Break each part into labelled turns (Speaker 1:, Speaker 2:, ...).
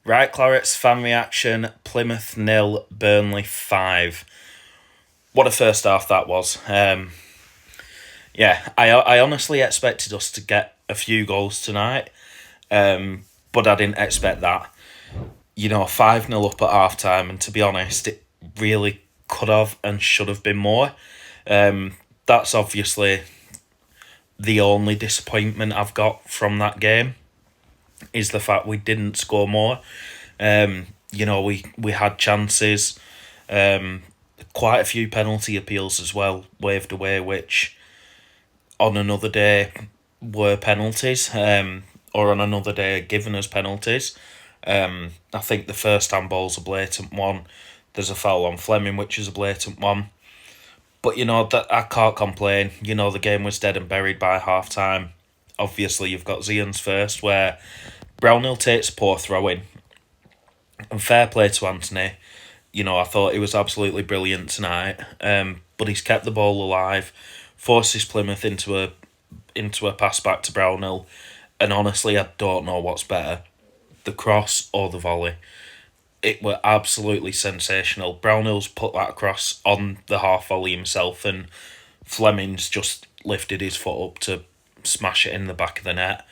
Speaker 1: Right, Clarets, fan reaction, Plymouth 0, Burnley 5. What a first half that was. I honestly expected us to get a few goals tonight, but I didn't expect that. 5-0 up at half time, and to be honest, it really could have and should have been more. That's obviously the only disappointment I've got from that game, is the fact we didn't score more. We had chances, quite a few penalty appeals as well, waved away, which on another day were penalties, or on another day given as penalties. I think the first handball's a blatant one. There's a foul on Fleming, which is a blatant one. But that I can't complain. The game was dead and buried by half time. Obviously, you've got Zian's first, where Brownhill takes a poor throw in. And fair play to Anthony. I thought he was absolutely brilliant tonight. But he's kept the ball alive, forces Plymouth into a pass back to Brownhill. And honestly, I don't know what's better, the cross or the volley. It were absolutely sensational. Brownhill's put that across on the half volley himself, and Fleming's just lifted his foot up to smash it in the back of the net.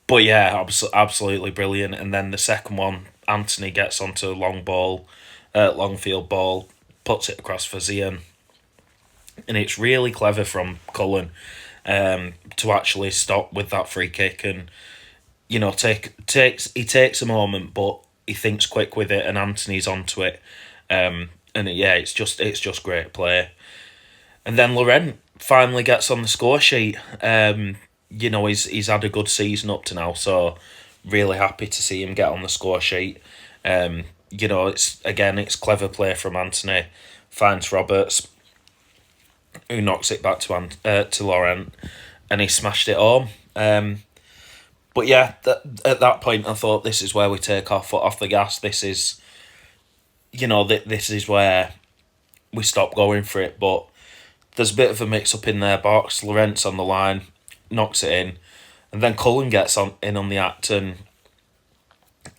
Speaker 1: But yeah, absolutely brilliant. And then the second one, Anthony gets onto a long field ball, puts it across for Zian. And it's really clever from Cullen to actually stop with that free kick and takes a moment, but he thinks quick with it, and Anthony's onto it. It's just great play. And then Laurent finally gets on the score sheet. He's had a good season up to now, so really happy to see him get on the score sheet. It's clever play from Anthony, finds Roberts, who knocks it back to Laurent, and he smashed it home. But yeah, at that point, I thought this is where we take our foot off the gas. This is, this is where we stop going for it. But there's a bit of a mix-up in their box. Laurent's on the line, knocks it in, and then Cullen gets in on the act. And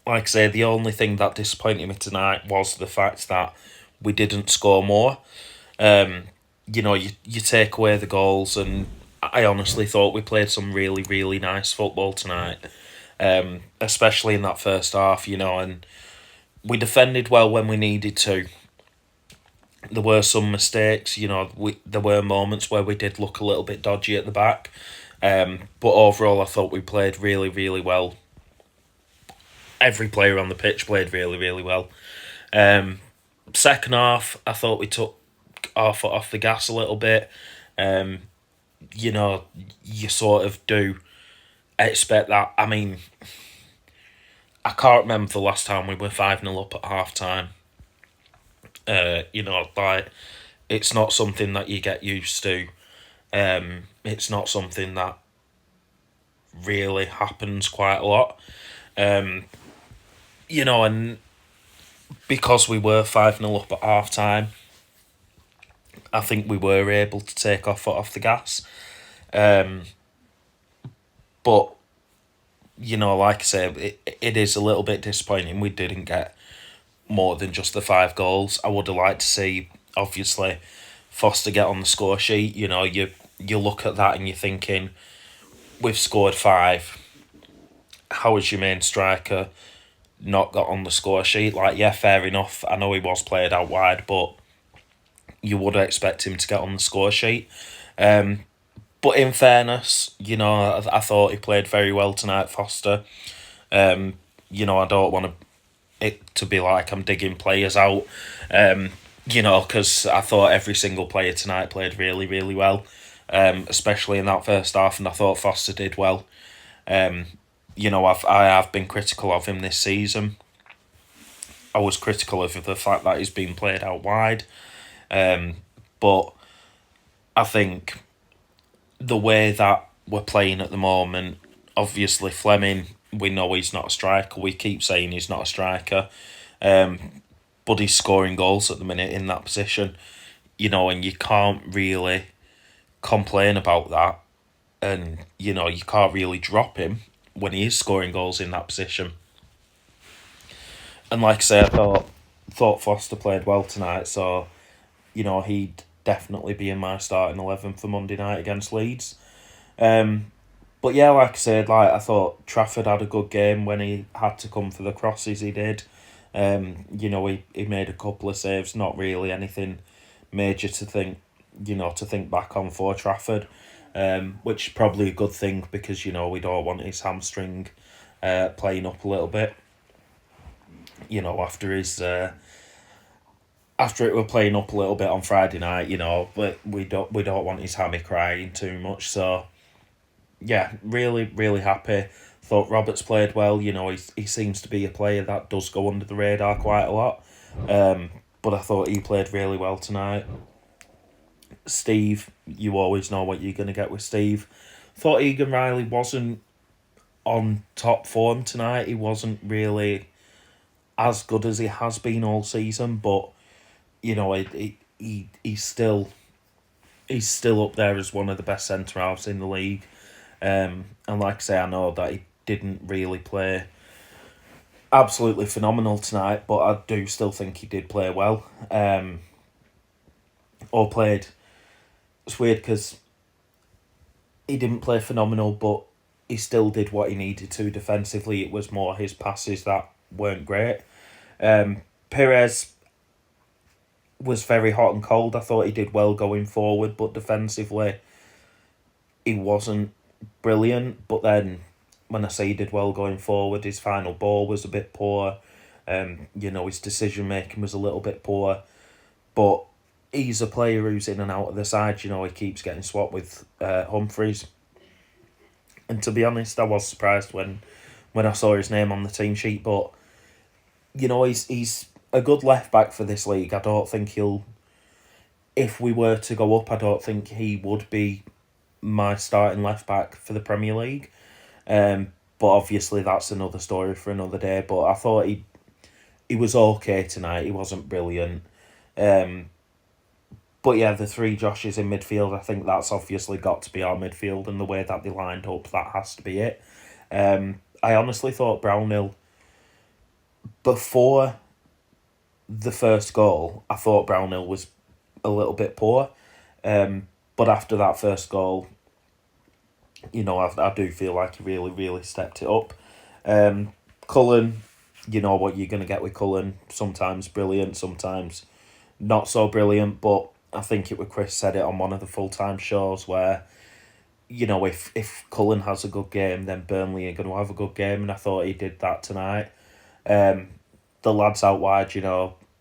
Speaker 1: like I say, the only thing that disappointed me tonight was the fact that we didn't score more. You take away the goals, and I honestly thought we played some really, really nice football tonight, especially in that first half, and we defended well when we needed to. There were some mistakes, there were moments where we did look a little bit dodgy at the back, but overall I thought we played really, really well. Every player on the pitch played really, really well. Second half, I thought we took our foot off the gas a little bit. You sort of do expect that. I mean, I can't remember the last time we were 5-0 up at half time. It's not something that you get used to. It's not something that really happens quite a lot. And because we were 5-0 up at half time, I think we were able to take our foot off the gas. But, like I say, it is a little bit disappointing we didn't get more than just the 5 goals. I would have liked to see, obviously, Foster get on the score sheet. You look at that and you're thinking, we've scored 5. How has your main striker not got on the score sheet? Fair enough. I know he was played out wide, but you would expect him to get on the score sheet. But in fairness, I thought he played very well tonight, Foster. I don't want it to be like I'm digging players out, because I thought every single player tonight played really, really well, especially in that first half, and I thought Foster did well. I have been critical of him this season. I was critical of the fact that he's been played out wide. But I think the way that we're playing at the moment, obviously Fleming, we know he's not a striker. We keep saying he's not a striker. But he's scoring goals at the minute in that position. And you can't really complain about that. And, you can't really drop him when he is scoring goals in that position. And like I say, I thought Foster played well tonight, so he'd definitely be in my starting 11 for Monday night against Leeds. But yeah, like I said, I thought Trafford had a good game when he had to come for the crosses. He did. He made a couple of saves, not really anything major to think back on for Trafford, which is probably a good thing because we don't want his hamstring playing up a little bit. After it were playing up a little bit on Friday night, but we don't want his hammy crying too much. So yeah, really really happy. Thought Roberts played well. He seems to be a player that does go under the radar quite a lot. But I thought he played really well tonight. Steve, you always know what you're going to get with Steve. Thought Egan Riley wasn't on top form tonight. He wasn't really as good as he has been all season, but he's still up there as one of the best centre halves in the league. And like I say, I know that he didn't really play absolutely phenomenal tonight, but I do still think he did play well. Or played. It's weird because he didn't play phenomenal, but he still did what he needed to defensively. It was more his passes that weren't great. Perez was very hot and cold. I thought he did well going forward, but defensively he wasn't brilliant. But then when I say he did well going forward, his final ball was a bit poor. His decision making was a little bit poor. But he's a player who's in and out of the side. He keeps getting swapped with Humphreys. And to be honest, I was surprised when I saw his name on the team sheet. But he's a good left back for this league. I don't think he'll. If we were to go up, I don't think he would be my starting left back for the Premier League. But obviously that's another story for another day. But I thought he was okay tonight. He wasn't brilliant. But yeah, the three Joshes in midfield, I think that's obviously got to be our midfield, and the way that they lined up, that has to be it. I honestly thought Brownhill, before the first goal, I thought Brownhill was a little bit poor. But after that first goal, I do feel like he really, really stepped it up. Cullen, you know what you're going to get with Cullen. Sometimes brilliant, sometimes not so brilliant, but I think it was Chris said it on one of the full-time shows where, if Cullen has a good game, then Burnley are going to have a good game, and I thought he did that tonight. The lads out wide,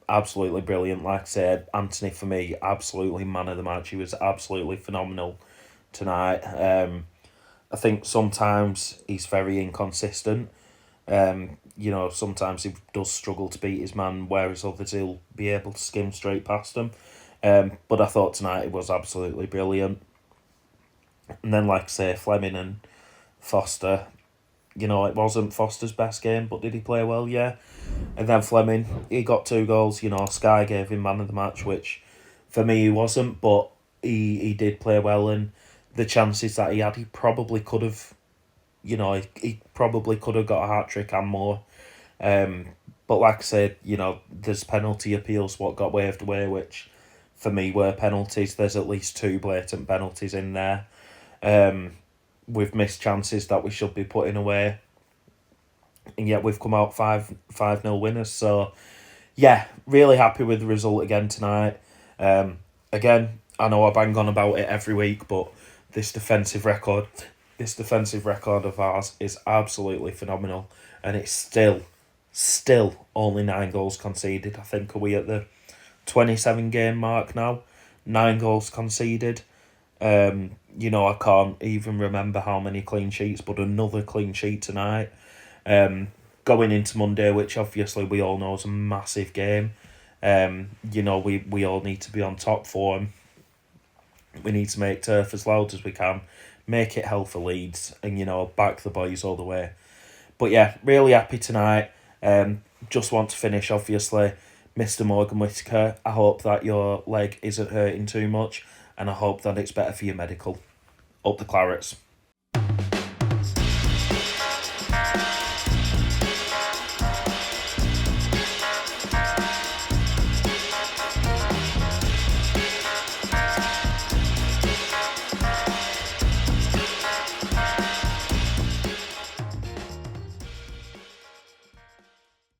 Speaker 1: absolutely brilliant. Like I said, Anthony, for me, absolutely man of the match. He was absolutely phenomenal tonight. I think sometimes he's very inconsistent. Sometimes he does struggle to beat his man, whereas others he'll be able to skim straight past him. But I thought tonight it was absolutely brilliant. And then, like I say, Fleming and Foster, it wasn't Foster's best game, but did he play well? Yeah. And then Fleming, he got 2 goals. Sky gave him man of the match, which for me he wasn't, but he did play well, and the chances that he had, he probably could have, he probably could have got a hat-trick and more. But like I said, there's penalty appeals what got waved away, which for me were penalties. There's at least 2 blatant penalties in there. We've missed chances that we should be putting away, and yet we've come out 5-0 winners. So yeah, really happy with the result again tonight. Again, I know I bang on about it every week, but this defensive record of ours is absolutely phenomenal, and it's still only 9 goals conceded. I think, are we at the 27 game mark now? 9 goals conceded. I can't even remember how many clean sheets, but another clean sheet tonight. Going into Monday, which obviously we all know is a massive game. We all need to be on top form. We need to make turf as loud as we can, make it hell for Leeds, and back the boys all the way. But yeah, really happy tonight. Just want to finish, obviously, Mr. Morgan Whittaker. I hope that your leg isn't hurting too much, and I hope that it's better for your medical. Up the Clarets.